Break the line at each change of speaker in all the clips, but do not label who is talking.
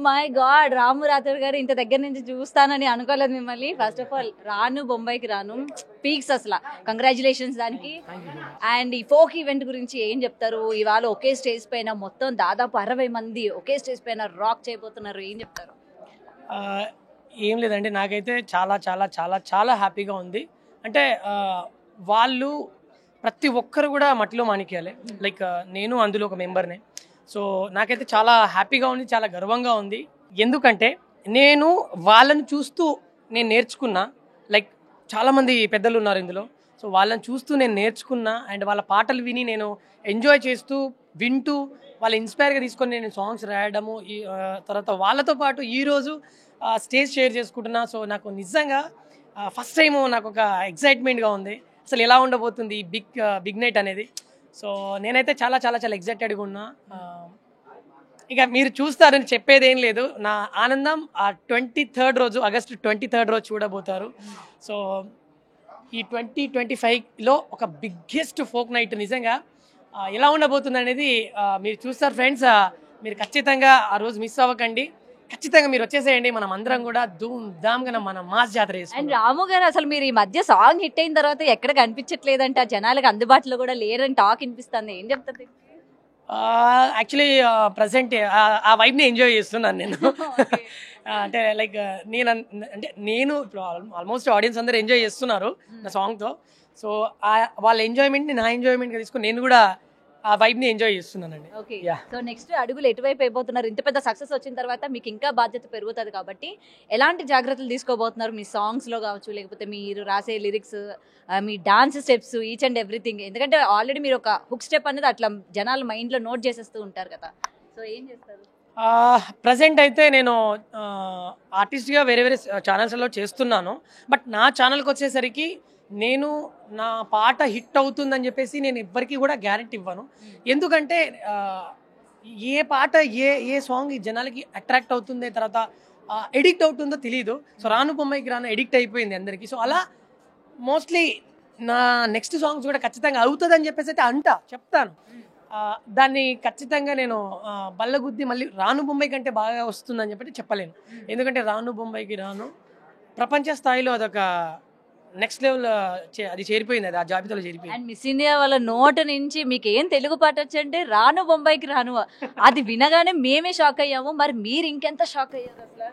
My God, రాము రాథోడ్ గారు ఇంత దగ్గర నుంచి చూస్తానని అనుకోలేదు మిమ్మల్ని. ఫస్ట్ ఆఫ్ ఆల్ రాను బొంబాయికి రాను పీక్స్ అసలు, కంగ్రాచులేషన్స్ దానికి. అండ్ ఈ ఫోక్ ఈవెంట్ గురించి ఏం చెప్తారు? ఇవాళ ఒకే స్టేజ్ పైన మొత్తం దాదాపు 60 మంది ఒకే స్టేజ్ పైన రాక్ చేయబోతున్నారు, ఏం చెప్తారు?
ఏం లేదండి, నాకైతే చాలా చాలా చాలా చాలా హ్యాపీగా ఉంది. అంటే వాళ్ళు ప్రతి ఒక్కరు కూడా మట్టిలో మాణిక్యాలే, లైక్ నేను అందులో ఒక మెంబర్నే. సో నాకైతే చాలా హ్యాపీగా ఉంది, చాలా గర్వంగా ఉంది. ఎందుకంటే నేను వాళ్ళని చూస్తూ నేను నేర్చుకున్నా. లైక్ చాలామంది పెద్దలు ఉన్నారు ఇందులో, సో వాళ్ళని చూస్తూ నేను నేర్చుకున్నా. అండ్ వాళ్ళ పాటలు విని నేను ఎంజాయ్ చేస్తూ వింటూ వాళ్ళ ఇన్స్పైర్గా తీసుకొని నేను సాంగ్స్ రాయడము, ఈ తర్వాత వాళ్ళతో పాటు ఈరోజు స్టేజ్ షేర్ చేసుకుంటున్నా. సో నాకు నిజంగా ఫస్ట్ టైం నాకు ఒక ఎక్సైట్మెంట్గా ఉంది, అసలు ఎలా ఉండబోతుంది బిగ్ నైట్ అనేది. సో నేనైతే చాలా చాలా చాలా ఎక్సైటెడ్గా ఉన్నా. ఇక మీరు చూస్తారని చెప్పేది ఏం లేదు. నా ఆనందం ఆ 23rd రోజు, ఆగస్టు 23rd రోజు చూడబోతారు. సో ఈ 2025లో ఒక బిగ్గెస్ట్ ఫోక్ నైట్ నిజంగా ఎలా ఉండబోతుంది అనేది మీరు చూస్తారు ఫ్రెండ్స్. మీరు ఖచ్చితంగా ఆ రోజు మిస్ అవ్వకండి, ఖచ్చితంగా మీరు వచ్చేసేయండి. మనం అందరం కూడా ధూమ్ ధామ్ గా మన మాస్ జాతర చేసుకుందాం.
అండ్ రాము గారు, అసలు మీరు ఈ మధ్య సాంగ్ హిట్ అయిన తర్వాత ఎక్కడ కనిపించట్లేదంటే, ఆ జనాలకు అందుబాటులో కూడా లేరని టాక్ వినిపిస్తుంది, ఏం చెప్తుంది?
యాక్చువల్లీ ప్రజెంట్ ఆ వైబ్ని ఎంజాయ్ చేస్తున్నాను నేను. అంటే లైక్ నేను ఇప్పుడు ఆల్మోస్ట్ ఆడియన్స్ అందరూ ఎంజాయ్ చేస్తున్నారు నా సాంగ్తో. సో వాళ్ళ ఎంజాయ్మెంట్ని నా ఎంజాయ్మెంట్గా తీసుకొని నేను కూడా ఆ వైబ్ని ఎంజాయ్ చేస్తున్నానండి.
ఓకే, సో నెక్స్ట్ అడుగులు ఎటువైపు అయిపోతున్నారు? ఇంత పెద్ద సక్సెస్ వచ్చిన తర్వాత మీకు ఇంకా బాధ్యత పెరుగుతుంది కాబట్టి ఎలాంటి జాగ్రత్తలు తీసుకోబోతున్నారు మీ సాంగ్స్లో కావచ్చు, లేకపోతే మీరు రాసే lyrics, me dance steps, each and everything? ఎందుకంటే ఆల్రెడీ మీరు ఒక హుక్ స్టెప్ అనేది అట్లా జనాలు మైండ్లో నోట్ చేసేస్తూ ఉంటారు కదా, సో ఏం చేస్తారు?
ప్రజెంట్ అయితే నేను ఆర్టిస్ట్గా వేరే వేరే ఛానల్స్లో చేస్తున్నాను. బట్ నా ఛానల్కి వచ్చేసరికి నేను నా పాట హిట్ అవుతుందని చెప్పేసి నేను ఎవ్వరికి కూడా గ్యారెంటీ ఇవ్వను. ఎందుకంటే ఏ పాట ఏ సాంగ్ ఈ జనాలకి అట్రాక్ట్ అవుతుందో, తర్వాత ఎడిక్ట్ అవుతుందో తెలియదు. సో రాను బొమ్మాయికి రాను ఎడిక్ట్ అయిపోయింది అందరికీ. సో అలా మోస్ట్లీ నా నెక్స్ట్ సాంగ్స్ కూడా ఖచ్చితంగా అవుతుందని చెప్పేసి అయితే చెప్తాను. దాన్ని ఖచ్చితంగా నేను బల్లగుద్ది మళ్ళీ రాను బొంబాయి కంటే బాగా వస్తుందని చెప్పి చెప్పలేను. ఎందుకంటే రాను బొంబాయికి రాను ప్రపంచ స్థాయిలో అదొక నెక్స్ట్ లెవెల్ అది చేరిపోయింది, అది ఆ జాబితాలో చేరిపోయింది.
అండ్ మిస్ ఇండియా వాళ్ళ నోట నుంచి మీకు ఏం తెలుగు పాట వచ్చంటే రాను బొంబాయికి రాను, అది వినగానే మేమే షాక్ అయ్యాము. మరి మీరు ఇంకెంత షాక్ అయ్యారు అసలు?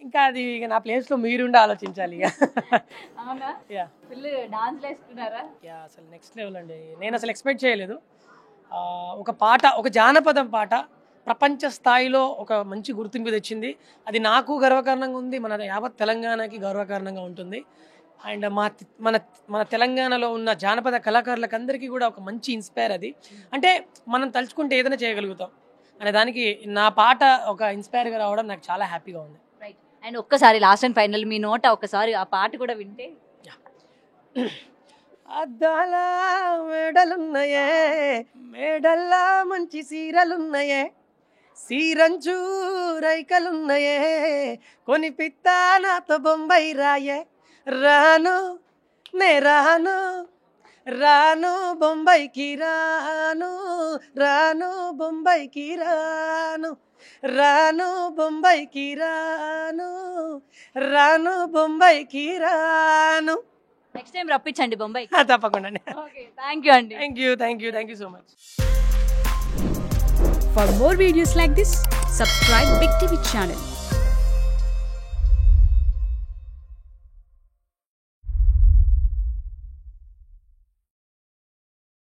ఇంకా అది ఇక నా ప్లేస్లో మీరుండి ఆలోచించాలి ఇక.
అవునా? ఫుల్ డాన్స్ వేసుకున్నారా?
అసలు నెక్స్ట్ లెవెల్ అండి. నేను అసలు ఎక్స్పెక్ట్ చేయలేదు. ఒక పాట, ఒక జానపదం పాట ప్రపంచ స్థాయిలో ఒక మంచి గుర్తింపు తెచ్చింది. అది నాకు గర్వకారణంగా ఉంది, మన యావత్ తెలంగాణకి గర్వకారణంగా ఉంటుంది. అండ్ మన తెలంగాణలో ఉన్న జానపద కళాకారులకు అందరికీ కూడా ఒక మంచి ఇన్స్పైర్ అది. అంటే మనం తలుచుకుంటే ఏదైనా చేయగలుగుతాం అనే దానికి నా పాట ఒక ఇన్స్పైర్గా రావడం నాకు చాలా హ్యాపీగా ఉంది.
రైట్. అండ్ ఒక్కసారి లాస్ట్ అండ్ ఫైనల్ మీ నోట ఒక్కసారి ఆ పాట కూడా వింటే.
అద్దాల మేడలున్నాయే, మేడల్లా మంచి సీరలున్నాయే, సీరంచు రైకలున్నాయే, కొనిపిత్తా నాతో బొంబాయి రాయే, రాను నే రాను, రాను బొంబాయికి రాను, రాను బొంబాయికి రాను, రాను బొంబాయికి రాను, రాను బొంబాయికి రాను.
నెక్స్ట్ టైం రప్పించండి బొంబాయి.
తప్పకుండా.
థ్యాంక్ యూ అండి.
Thank you so much.
For more videos like this, subscribe Big TV channel.